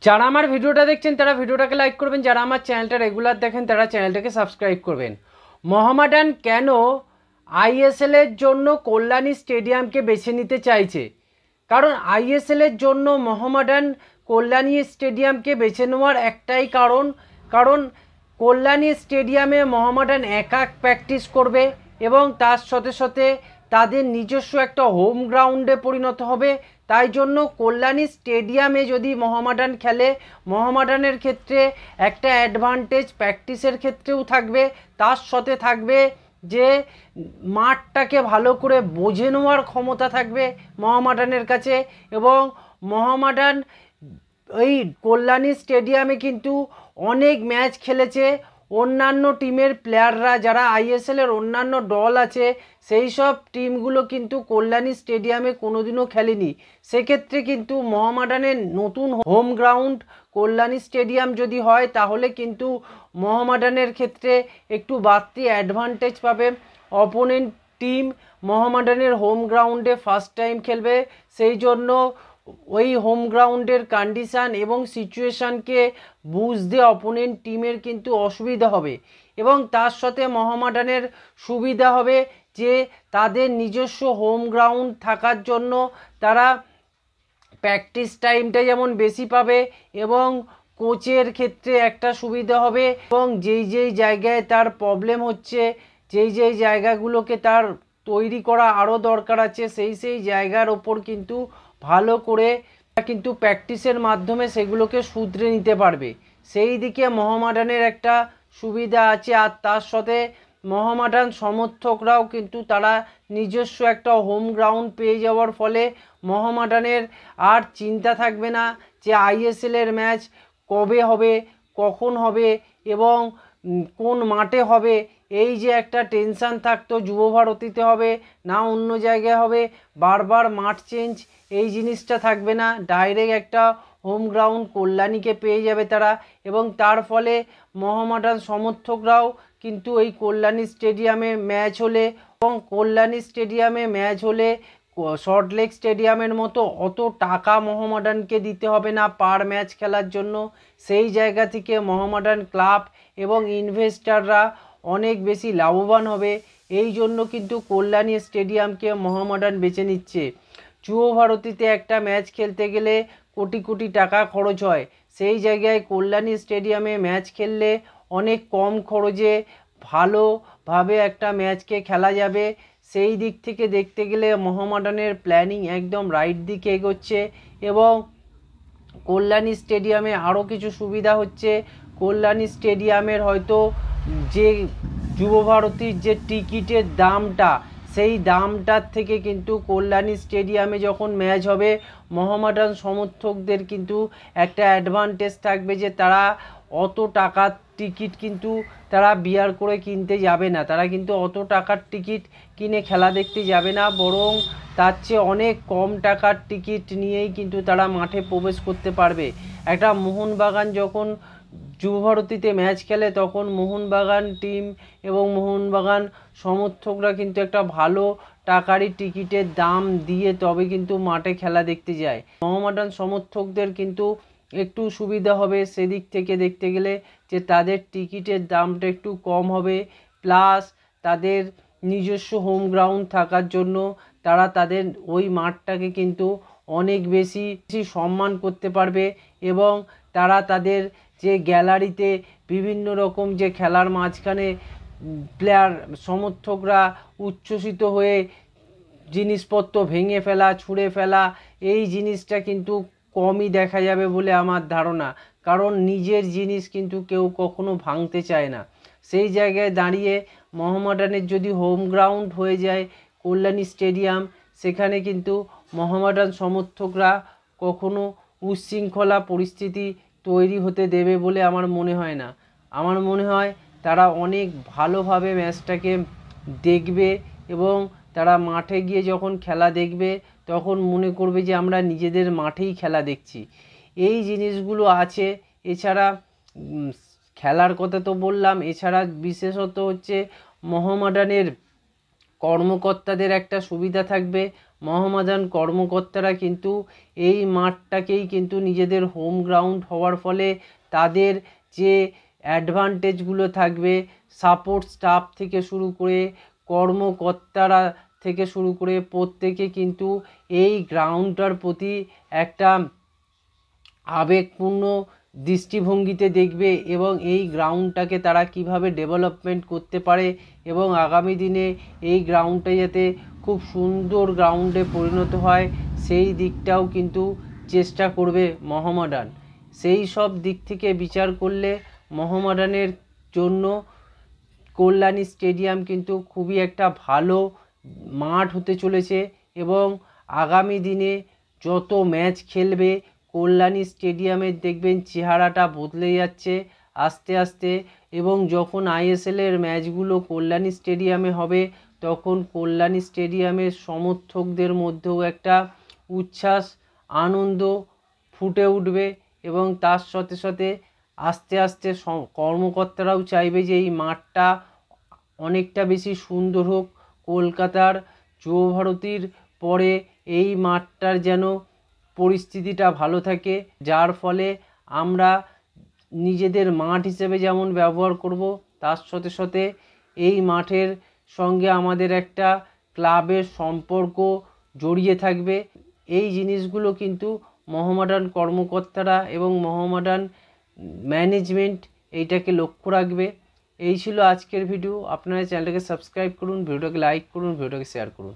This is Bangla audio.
যারা আমার ভিডিওটা দেখছেন তারা ভিডিওটাকে লাইক করবেন, যারা আমার চ্যানেলটা রেগুলার দেখেন তারা চ্যানেলটাকে সাবস্ক্রাইব করবেন। মোহামেডান কেন আইএসএলের জন্য কল্যাণী স্টেডিয়ামকে বেছে নিতে চাইছে? কারণ আইএসএলের জন্য মোহামেডান কল্যাণী স্টেডিয়ামকে বেছে নেওয়ার একটাই কারণ কল্যাণী স্টেডিয়ামে মোহামেডান একা প্র্যাকটিস করবে এবং তার সাথে সাথে তাদের নিজস্ব একটা হোম গ্রাউন্ডে পরিণত হবে। তাই জন্য কল্যাণী স্টেডিয়ামে যদি মোহামেডান খেলে, মোহামেডানের ক্ষেত্রে একটা অ্যাডভান্টেজ প্র্যাকটিসের ক্ষেত্রেও থাকবে, তার সাথে থাকবে যে মাঠটাকে ভালো করে বোঝে নেওয়ার ক্ষমতা থাকবে মোহামেডানের কাছে। এবং মোহামেডান এই কল্যাণী স্টেডিয়ামে কিন্তু অনেক ম্যাচ খেলেছে। অন্যান্য টিমের প্লেয়াররা, যারা আইএসএলের অন্যান্য দল আছে, সেই সব টিমগুলো কিন্তু কল্যাণী স্টেডিয়ামে কোনোদিনও খেলেনি। সেক্ষেত্রে কিন্তু মোহামেডানের নতুন হোম গ্রাউন্ড কল্যাণী স্টেডিয়াম যদি হয়, তাহলে কিন্তু মোহামেডানের ক্ষেত্রে একটু বাড়তি অ্যাডভান্টেজ পাবে। অপোনেন্ট টিম মোহামেডানের হোম গ্রাউন্ডে ফার্স্ট টাইম খেলবে, সেই জন্য ওই হোম গ্রাউন্ডের কন্ডিশান এবং সিচুয়েশানকে বুঝতে অপোনেন্ট টিমের কিন্তু অসুবিধা হবে। এবং তার সাথে মোহামেডানের সুবিধা হবে যে তাদের নিজস্ব হোম গ্রাউন্ড থাকার জন্য তারা প্র্যাকটিস টাইমটা যেমন বেশি পাবে এবং কোচের ক্ষেত্রে একটা সুবিধা হবে। এবং যেই জায়গায় তার প্রবলেম হচ্ছে, যেই জায়গাগুলোকে তার তৈরি করা আরও দরকার আছে, সেই জায়গার ওপর কিন্তু ভালো করে কিন্তু প্র্যাকটিসের মাধ্যমে সেগুলোকে শুধরে নিতে পারবে। সেই দিকে মোহামেডানের একটা সুবিধা আছে। আর তার সাথে মোহামেডান সমর্থকরাও কিন্তু তারা নিজস্ব একটা হোম গ্রাউন্ড পেয়ে যাওয়ার ফলে মোহামেডানের আর চিন্তা থাকবে না যে আইএসএলের ম্যাচ কবে হবে, কখন হবে এবং কোন মাঠে হবে। এই যে একটা টেনশান থাকতো, যুব ভারতীতে হবে না অন্য জায়গায় হবে, বারবার মাঠ চেঞ্জ, এই জিনিসটা থাকবে না। ডাইরেক্ট একটা হোম গ্রাউন্ড কল্যাণীকে পেয়ে যাবে তারা। এবং তার ফলে মোহামেডান সমর্থকরাও কিন্তু এই কল্যাণী স্টেডিয়ামে ম্যাচ হলে, এবং কল্যাণী স্টেডিয়ামে ম্যাচ হলে সল্টলেক স্টেডিয়ামের মতো অত টাকা মোহামেডানকে দিতে হবে না পার ম্যাচ খেলার জন্য। সেই জায়গা থেকে মোহামেডান ক্লাব এবং ইনভেস্টাররা অনেক বেশি লাভবান হবে। এই জন্য কিন্তু কল্যাণী স্টেডিয়ামকে মোহামেডান বেছে নিচ্ছে। যুব ভারতীতে একটা ম্যাচ খেলতে গেলে কোটি কোটি টাকা খরচ হয়, সেই জায়গায় কল্যাণী স্টেডিয়ামে ম্যাচ খেললে অনেক কম খরচে ভালোভাবে একটা ম্যাচকে খেলা যাবে। সেই দিক থেকে দেখতে গেলে মোহামেডানের প্ল্যানিং একদম রাইট দিকে এগোচ্ছে। এবং কল্যাণী স্টেডিয়ামে আরও কিছু সুবিধা হচ্ছে। কল্যাণী স্টেডিয়ামের হয়তো যে যুব ভারতীর যে টিকিটের দামটা, সেই দামটার থেকে কিন্তু কল্যাণী স্টেডিয়ামে যখন ম্যাচ হবে মোহামেডান সমর্থকদের কিন্তু একটা অ্যাডভান্টেজ থাকবে যে তারা অত টাকার টিকিট কিন্তু তারা বিয়ার করে কিনতে যাবে না, তারা কিন্তু অত টাকার টিকিট কিনে খেলা দেখতে যাবে না, বরং তার চেয়ে অনেক কম টাকার টিকিট নিয়েই কিন্তু তারা মাঠে প্রবেশ করতে পারবে। একটা মোহনবাগান যখন যুব ভারতীতে ম্যাচ খেলে, তখন মোহনবাগান টিম এবং মোহনবাগান সমর্থকরা কিন্তু একটা ভালো টাকারই টিকিটের দাম দিয়ে তবে কিন্তু মাঠে খেলা দেখতে যায়। মোহামেডান সমর্থকদের কিন্তু একটু সুবিধা হবে সেদিক থেকে দেখতে গেলে, যে তাদের টিকিটের দামটা একটু কম হবে, প্লাস তাদের নিজস্ব হোম গ্রাউন্ড থাকার জন্য তারা তাদের ওই মাঠটাকে কিন্তু অনেক বেশি সম্মান করতে পারবে। এবং তারা তাদের যে গ্যালারিতে বিভিন্ন রকম যে খেলার মাঝখানে প্লেয়ার সমর্থকরা উচ্ছ্বসিত হয়ে জিনিসপত্র ভেঙে ফেলা, ছুঁড়ে ফেলা, এই জিনিসটা কিন্তু কমই দেখা যাবে বলে আমার ধারণা। কারণ নিজের জিনিস কিন্তু কেউ কখনো ভাঙতে চায় না। সেই জায়গায় দাঁড়িয়ে মোহামেডানের যদি হোম গ্রাউন্ড হয়ে যায় কল্যাণী স্টেডিয়াম, সেখানে কিন্তু মোহামেডান সমর্থকরা কখনো উচ্ছৃঙ্খলা পরিস্থিতি তৈরি হতে দেবে বলে আমার মনে হয় না। আমার মনে হয় তারা অনেক ভালোভাবে ম্যাচটাকে দেখবে এবং তারা মাঠে গিয়ে যখন খেলা দেখবে তখন মনে করবে যে আমরা নিজেদের মাঠেই খেলা দেখছি। এই জিনিসগুলো আছে। এছাড়া খেলার কথা তো বললাম, এছাড়া বিশেষত হচ্ছে মোহামেডানের কর্মকর্তাদের একটা সুবিধা থাকবে। মহমাদান কর্মকর্তারা কিন্তু এই মাঠটাকেই কিন্তু নিজেদের হোম গ্রাউন্ড হওয়ার ফলে তাদের যে অ্যাডভান্টেজগুলো থাকবে, সাপোর্ট স্টাফ থেকে শুরু করে কর্মকর্তারা থেকে শুরু করে প্রত্যেকে কিন্তু এই গ্রাউন্ডটার প্রতি একটা আবেগপূর্ণ দৃষ্টিভঙ্গিতে দেখবে এবং এই গ্রাউন্ডটাকে তারা কিভাবে ডেভেলপমেন্ট করতে পারে এবং আগামী দিনে এই গ্রাউন্ডটা যাতে খুব সুন্দর গ্রাউন্ডে পরিণত হয় সেই দিকটাও কিন্তু চেষ্টা করবে মোহামেডান। সেই সব দিক থেকে বিচার করলে মোহামেডানের জন্য কল্যাণী স্টেডিয়াম কিন্তু খুবই একটা ভালো মাঠ হতে চলেছে এবং আগামী দিনে যত ম্যাচ খেলবে কল্যাণী স্টেডিয়ামের দেখবেন চেহারাটা বদলে যাচ্ছে আস্তে আস্তে, এবং যখন আইএসএলের ম্যাচগুলো কল্যাণী স্টেডিয়ামে হবে তখন কল্যাণী স্টেডিয়ামের সমর্থকদের মধ্যেও একটা উচ্ছ্বাস আনন্দ ফুটে উঠবে এবং তার সাথে সাথে আস্তে আস্তে কর্মকর্তারাও চাইবে যে এই মাঠটা অনেকটা বেশি সুন্দর হোক। কলকাতার যুবভারতীর পরে এই মাঠটার যেন পরিস্থিতিটা ভালো থাকে, যার ফলে আমরা নিজেদের মাঠ হিসেবে যেমন ব্যবহার করব তার সাথে সাথে এই মাঠের সঙ্গে আমাদের একটা ক্লাবের সম্পর্ক জড়িয়ে থাকবে। এই জিনিসগুলো কিন্তু মোহামেডান কর্মকর্তারা এবং মোহামেডান ম্যানেজমেন্ট এইটাকে লক্ষ্য রাখবে। এই ছিল আজকের ভিডিও। আপনারা চ্যানেলটাকে সাবস্ক্রাইব করুন, ভিডিওটাকে লাইক করুন, ভিডিওটাকে শেয়ার করুন।